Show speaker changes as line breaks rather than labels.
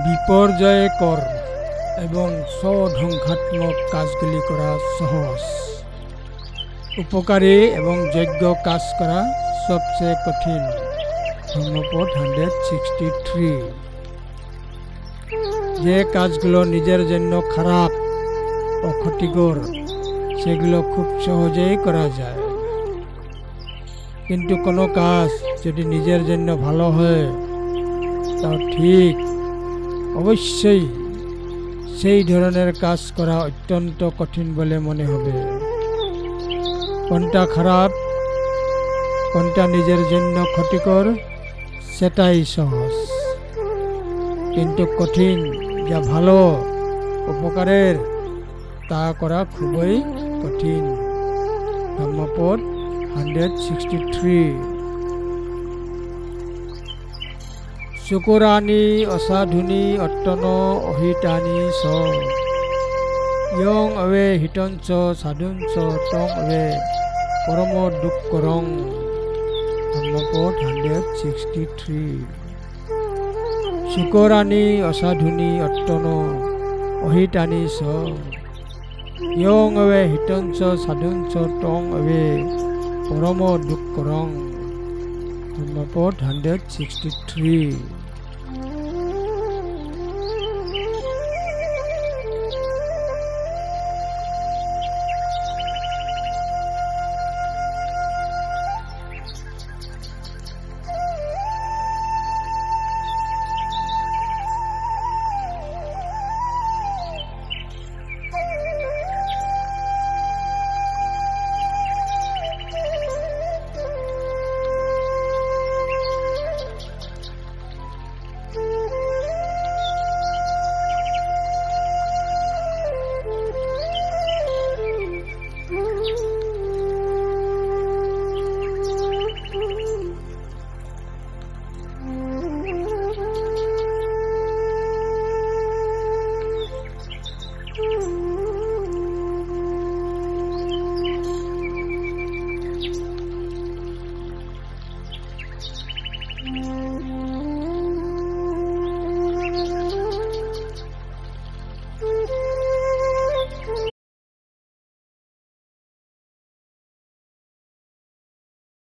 বিপর্যয়কর এবং স্বধ্বংসাত্মক কাজগুলি করা সহজ, উপকারী এবং যোগ্য কাজ করা সবচেয়ে কঠিন। ধর্মপদ 163। যে কাজগুলো নিজের জন্য খারাপ ও ক্ষতিকর সেগুলো খুব সহজেই করা যায়, কিন্তু কোনো কাজ যদি নিজের জন্য ভালো হয় তাও ঠিক অবশ্যই সেই ধরনের কাজ করা অত্যন্ত কঠিন বলে মনে হবে। কোনটা খারাপ, কোনটা নিজের জন্য ক্ষতিকর সেটাই সহজ, কিন্তু কঠিন যা ভালো উপকারের তা করা খুবই কঠিন। ধর্মপদ 163। শুকুরানি অসাধুনি অট্টন অহিতানি স ইয়ং অবে হিতঞ্চ সাধুঞ্চ টং অবে পরম দুঃখরং। ধর্মপদ 163। শুকুরানি অসাধুনি অট্টন অহিতানি স ইয়ং অবে হিতঞ্চ সাধুঞ্চ টং অবে পরম দুঃখরং। ধর্মপদ 163।